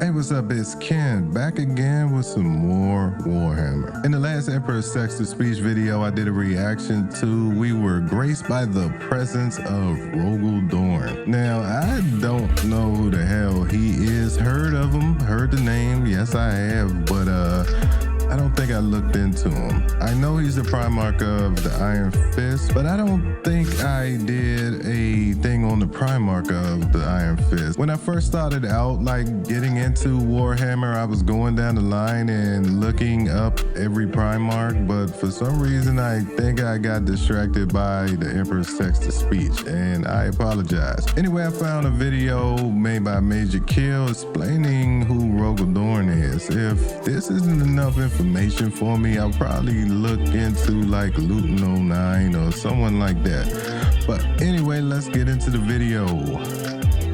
Hey, what's up? It's Ken, back again with some more Warhammer. In the last Emperor's Sextus speech video I did a reaction to, we were graced by the presence of Rogal Dorn. Now, I don't know who the hell he is. Heard of him, heard the name, yes I have, but I don't think I looked into him. I know he's the Primarch of the Iron Fist, but I don't think I did a thing on the Primarch of the Iron Fist. When I first started out, like getting into Warhammer, I was going down the line and looking up every Primarch, but for some reason, I think I got distracted by the Emperor's Sextus speech, and I apologize. Anyway, I found a video made by MajorKill explaining who Rogal Dorn is. If this isn't enough information for me, I'll probably look into like Luton 09 or someone like that. But anyway, let's get into the video.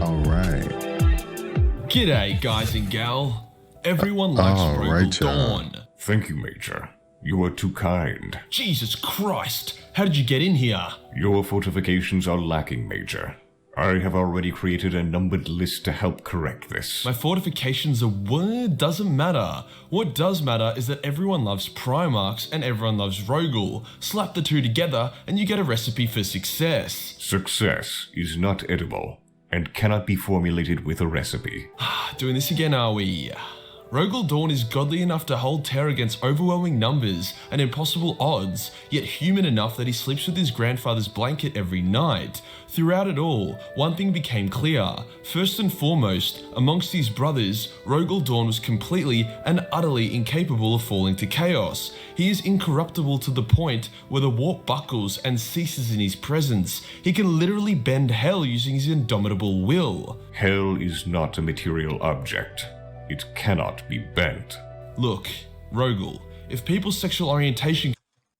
All right. G'day, guys and gal. Everyone likes Rogal Dorn. Thank you, Major. You are too kind. Jesus Christ, how did you get in here? Your fortifications are lacking, Major. I have already created a numbered list to help correct this. My fortifications are what? Doesn't matter. What does matter is that everyone loves Primarchs and everyone loves Rogal. Slap the two together and you get a recipe for success. Success is not edible and cannot be formulated with a recipe. Doing this again, are we? Rogal Dorn is godly enough to hold terror against overwhelming numbers and impossible odds, yet human enough that he sleeps with his grandfather's blanket every night. Throughout it all, one thing became clear. First and foremost, amongst his brothers, Rogal Dorn was completely and utterly incapable of falling to chaos. He is incorruptible to the point where the warp buckles and ceases in his presence. He can literally bend hell using his indomitable will. Hell is not a material object. It cannot be bent. Look, Rogal, if people's sexual orientation...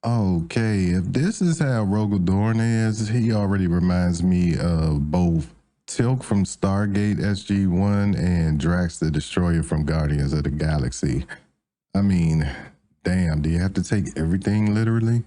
Okay, if this is how Rogal Dorn is, he already reminds me of both Tilk from Stargate SG-1 and Drax the Destroyer from Guardians of the Galaxy. I mean, damn, do you have to take everything literally?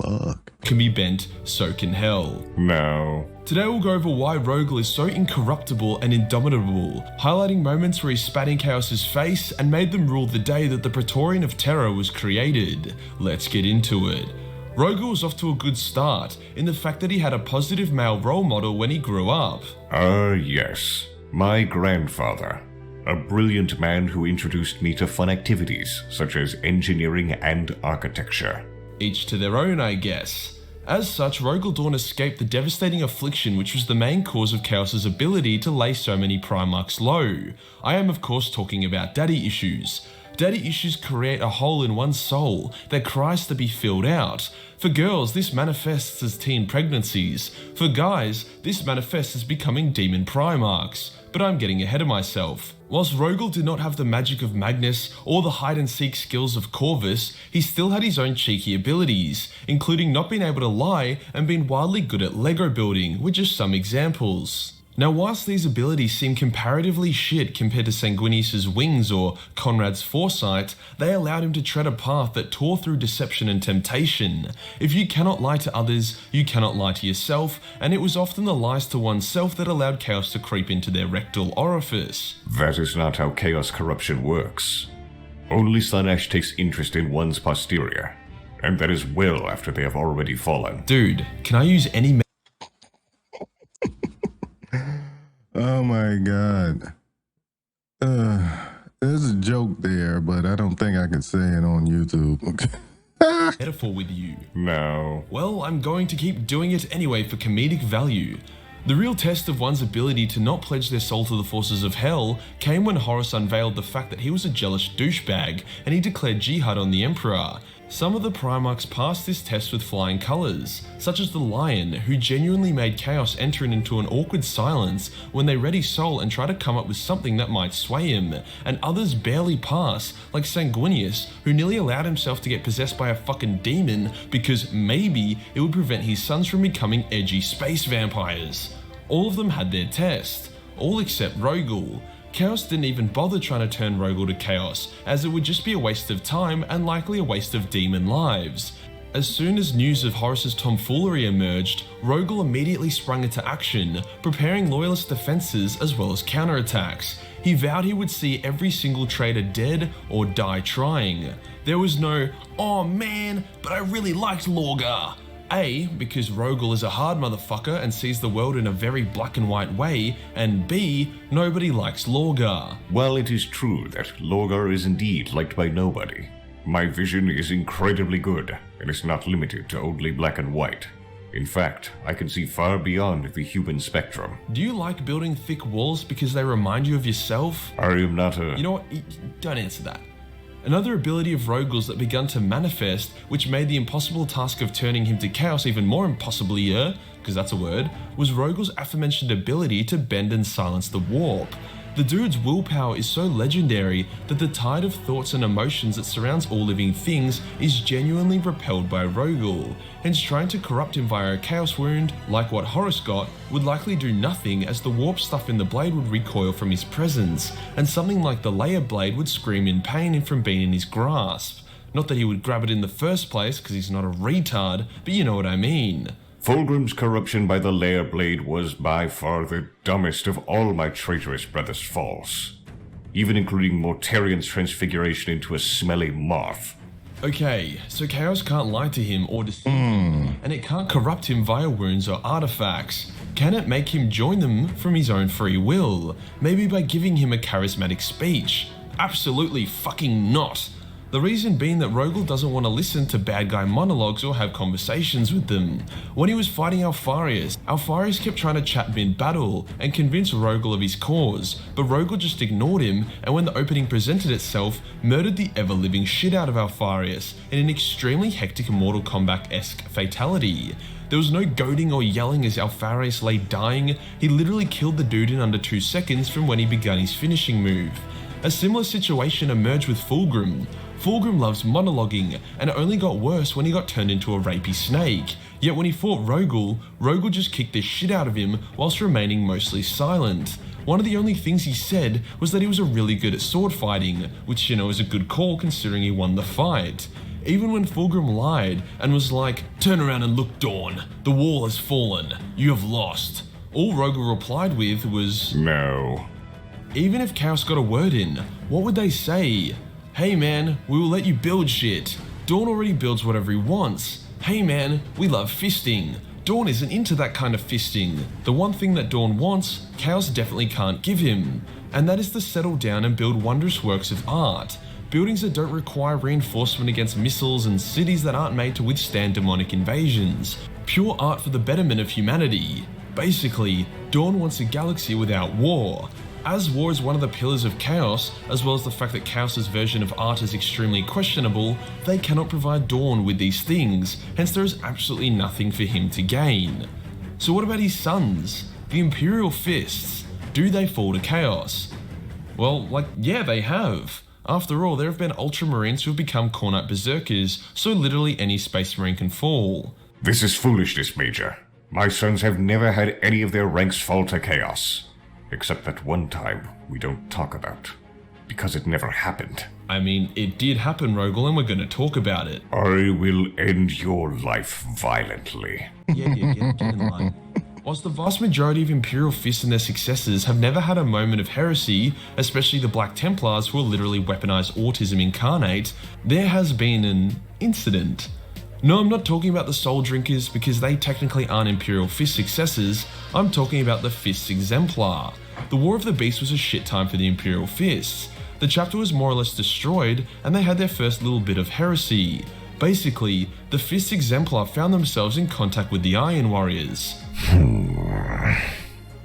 Fuck. Can be bent, so can hell. No. Today we'll go over why Rogal is so incorruptible and indomitable, highlighting moments where he spat in Chaos's face and made them rule the day that the Praetorian of Terror was created. Let's get into it. Rogal was off to a good start, in the fact that he had a positive male role model when he grew up. Yes. My grandfather. A brilliant man who introduced me to fun activities, such as engineering and architecture. Each to their own, I guess. As such, Rogal Dorn escaped the devastating affliction which was the main cause of Chaos's ability to lay so many Primarchs low. I am of course talking about daddy issues. Daddy issues create a hole in one's soul that cries to be filled out. For girls, this manifests as teen pregnancies. For guys, this manifests as becoming demon Primarchs. But I'm getting ahead of myself. Whilst Rogal did not have the magic of Magnus or the hide-and-seek skills of Corvus, he still had his own cheeky abilities, including not being able to lie and being wildly good at Lego building, with just some examples. Now, whilst these abilities seem comparatively shit compared to Sanguinius's wings or Conrad's foresight, they allowed him to tread a path that tore through deception and temptation. If you cannot lie to others, you cannot lie to yourself, and it was often the lies to oneself that allowed chaos to creep into their rectal orifice. That is not how chaos corruption works. Only Slaanesh takes interest in one's posterior, and that is well after they have already fallen. Dude, can I use any Oh my God. There's a joke there, but I don't think I can say it on YouTube. metaphor with you? No. Well, I'm going to keep doing it anyway for comedic value. The real test of one's ability to not pledge their soul to the forces of hell came when Horus unveiled the fact that he was a jealous douchebag and he declared jihad on the Emperor. Some of the Primarchs passed this test with flying colours, such as the Lion, who genuinely made Chaos enter into an awkward silence when they read his soul and try to come up with something that might sway him, and others barely pass, like Sanguinius, who nearly allowed himself to get possessed by a fucking demon because maybe it would prevent his sons from becoming edgy space vampires. All of them had their test, all except Rogal. Chaos didn't even bother trying to turn Rogal to Chaos, as it would just be a waste of time and likely a waste of demon lives. As soon as news of Horus's tomfoolery emerged, Rogal immediately sprung into action, preparing loyalist defenses as well as counterattacks. He vowed he would see every single traitor dead or die trying. There was no, "Oh man, but I really liked Lorgar." A, because Rogal is a hard motherfucker and sees the world in a very black and white way, and B, nobody likes Lorgar. While it is true that Lorgar is indeed liked by nobody, my vision is incredibly good and is not limited to only black and white. In fact, I can see far beyond the human spectrum. Do you like building thick walls because they remind you of yourself? I am not a... You know what? Don't answer that. Another ability of Rogal's that began to manifest, which made the impossible task of turning him to chaos even more impossible-ier, because that's a word, was Rogal's aforementioned ability to bend and silence the warp. The dude's willpower is so legendary that the tide of thoughts and emotions that surrounds all living things is genuinely repelled by Rogal, hence trying to corrupt him via a chaos wound, like what Horus got, would likely do nothing as the warp stuff in the blade would recoil from his presence, and something like the layer blade would scream in pain from being in his grasp. Not that he would grab it in the first place, because he's not a retard, but you know what I mean. Fulgrim's corruption by the layer blade was by far the dumbest of all my traitorous brother's falls, even including Mortarian's transfiguration into a smelly moth. Okay, so chaos can't lie to him or deceive him, and it can't corrupt him via wounds or artifacts. Can it make him join them from his own free will? Maybe by giving him a charismatic speech? Absolutely fucking not. The reason being that Rogal doesn't want to listen to bad guy monologues or have conversations with them. When he was fighting Alfarius kept trying to chat mid-battle and convince Rogal of his cause, but Rogal just ignored him, and when the opening presented itself, murdered the ever-living shit out of Alfarius in an extremely hectic Mortal Kombat-esque fatality. There was no goading or yelling as Alfarius lay dying, he literally killed the dude in under 2 seconds from when he began his finishing move. A similar situation emerged with Fulgrim. Fulgrim loves monologuing, and it only got worse when he got turned into a rapey snake. Yet when he fought Rogal just kicked the shit out of him whilst remaining mostly silent. One of the only things he said was that he was really good at sword fighting, which you know is a good call considering he won the fight. Even when Fulgrim lied and was like, "Turn around and look, Dorn, the wall has fallen, you have lost," all Rogal replied with was, "No." Even if Chaos got a word in, what would they say? "Hey man, we will let you build shit. Dorn already builds whatever he wants. Hey man, we love fisting. Dorn isn't into that kind of fisting. The one thing that Dorn wants, Chaos definitely can't give him. And that is to settle down and build wondrous works of art. Buildings that don't require reinforcement against missiles and cities that aren't made to withstand demonic invasions. Pure art for the betterment of humanity. Basically, Dorn wants a galaxy without war. As war is one of the pillars of chaos, as well as the fact that chaos's version of art is extremely questionable, they cannot provide Dorn with these things, hence there is absolutely nothing for him to gain. So what about his sons? The Imperial Fists? Do they fall to chaos? Well, yeah, they have. After all, there have been Ultramarines who have become Cornite Berserkers, so literally any Space Marine can fall. This is foolishness, Major. My sons have never had any of their ranks fall to chaos. Except that one time we don't talk about. Because it never happened. I mean, it did happen, Rogal, and we're gonna talk about it. I will end your life violently. Yeah, get in line. Whilst the vast majority of Imperial Fists and their successors have never had a moment of heresy, especially the Black Templars who are literally weaponized autism incarnate, there has been an incident. No, I'm not talking about the Soul Drinkers because they technically aren't Imperial Fist successors, I'm talking about the Fists Exemplar. The War of the Beast was a shit time for the Imperial Fists. The chapter was more or less destroyed and they had their first little bit of heresy. Basically, the Fists Exemplar found themselves in contact with the Iron Warriors.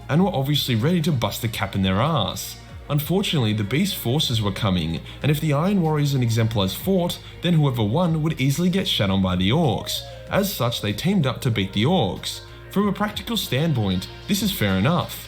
And were obviously ready to bust a cap in their ass. Unfortunately, the Beast forces were coming, and if the Iron Warriors and Exemplars fought, then whoever won would easily get shat on by the Orcs. As such, they teamed up to beat the Orcs. From a practical standpoint, this is fair enough.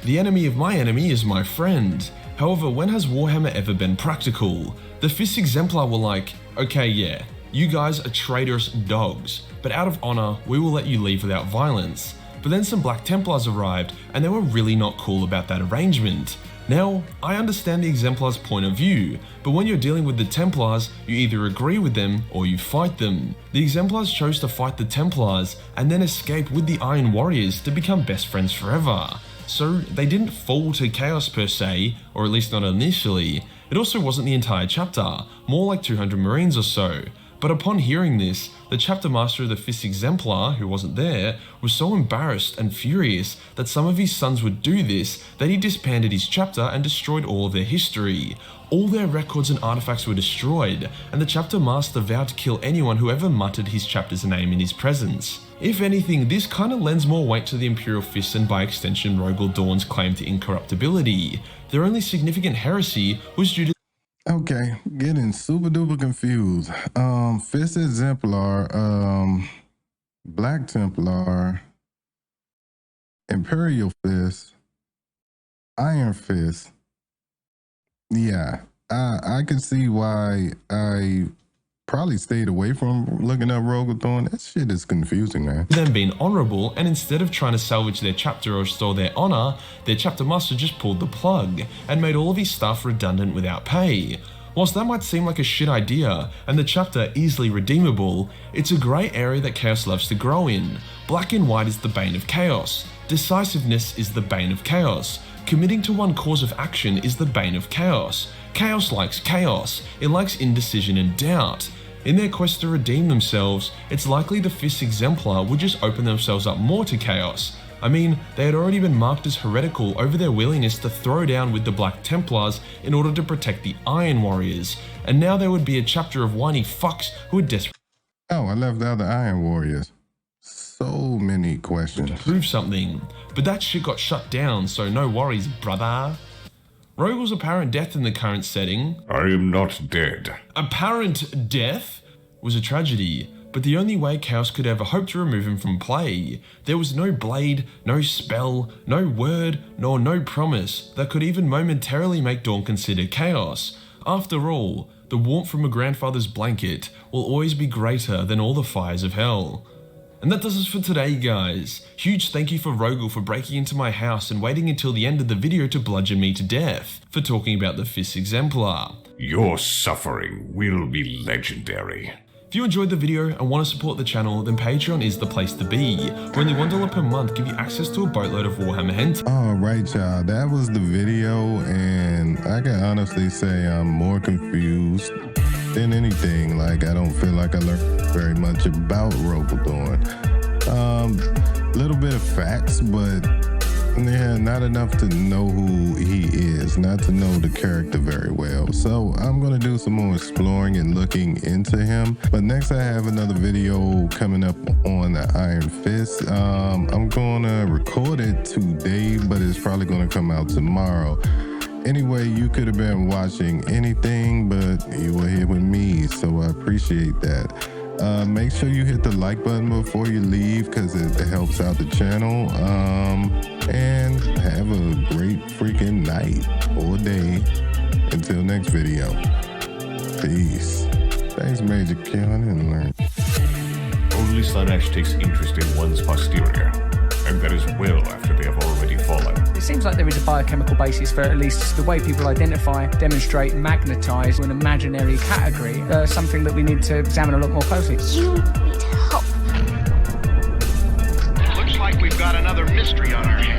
The enemy of my enemy is my friend. However, when has Warhammer ever been practical? The Fist Exemplar were like, okay yeah, you guys are traitorous dogs, but out of honor, we will let you leave without violence. But then some Black Templars arrived, and they were really not cool about that arrangement. Now, I understand the Exemplar's point of view, but when you're dealing with the Templars, you either agree with them or you fight them. The Exemplars chose to fight the Templars and then escape with the Iron Warriors to become best friends forever. so they didn't fall to chaos per se, or at least not initially. It also wasn't the entire chapter, more like 200 Marines or so. But upon hearing this, the chapter master of the 5th Exemplar, who wasn't there, was so embarrassed and furious that some of his sons would do this that he disbanded his chapter and destroyed all of their history. All their records and artifacts were destroyed, and the chapter master vowed to kill anyone who ever muttered his chapter's name in his presence. If anything, this kinda lends more weight to the Imperial Fist and by extension Rogal Dorn's claim to incorruptibility. Their only significant heresy was due to Okay, getting super duper confused. 5th Exemplar, Black Templar, Imperial Fist, Iron Fist. Yeah, I can see why I probably stayed away from looking up Rogal Dorn. That shit is confusing, man. them being honourable, and instead of trying to salvage their chapter or restore their honour, their chapter master just pulled the plug and made all of his staff redundant without pay. Whilst that might seem like a shit idea, and the chapter easily redeemable, it's a grey area that Chaos loves to grow in. Black and white is the bane of Chaos. Decisiveness is the bane of Chaos. Committing to one cause of action is the bane of Chaos. Chaos likes chaos. It likes indecision and doubt. In their quest to redeem themselves, it's likely the 5th Exemplar would just open themselves up more to chaos. I mean, they had already been marked as heretical over their willingness to throw down with the Black Templars in order to protect the Iron Warriors, and now there would be a chapter of whiny fucks who would desperately Oh, I left out the Iron Warriors. So many questions. prove something, but that shit got shut down, so no worries, brother. Rogal's apparent death in the current setting, I am not dead. apparent death, was a tragedy, but the only way Chaos could ever hope to remove him from play. There was no blade, no spell, no word, nor no promise that could even momentarily make Dorn consider Chaos. After all, the warmth from a grandfather's blanket will always be greater than all the fires of hell. And that does us for today, guys. Huge thank you for Rogal for breaking into my house and waiting until the end of the video to bludgeon me to death for talking about the 5th Exemplar. Your suffering will be legendary. If you enjoyed the video and want to support the channel, then Patreon is the place to be. For only $1 per month, give you access to a boatload of Warhammer hentai. Alright, y'all, that was the video, and I can honestly say I'm more confused than anything. Like, I don't feel like I learned very much about Rogal Dorn. Little bit of facts, but yeah, not enough to know who he is, not to know the character very well. So I'm gonna do some more exploring and looking into him. But next I have another video coming up on the Iron Fist. I'm gonna record it today, but it's probably gonna come out tomorrow. Anyway, you could have been watching anything, but you were here with me, so I appreciate that. Make sure you hit the like button before you leave, because it helps out the channel. And have a great freaking night or day. Until next video. Peace. Thanks, MajorKill. I didn't learn. Only Slaanesh takes interest in one's posterior, and that is well after they have already fallen. It seems like there is a biochemical basis for at least the way people identify, demonstrate, magnetize an imaginary category, something that we need to examine a lot more closely. You need help. Looks like we've got another mystery on our hands.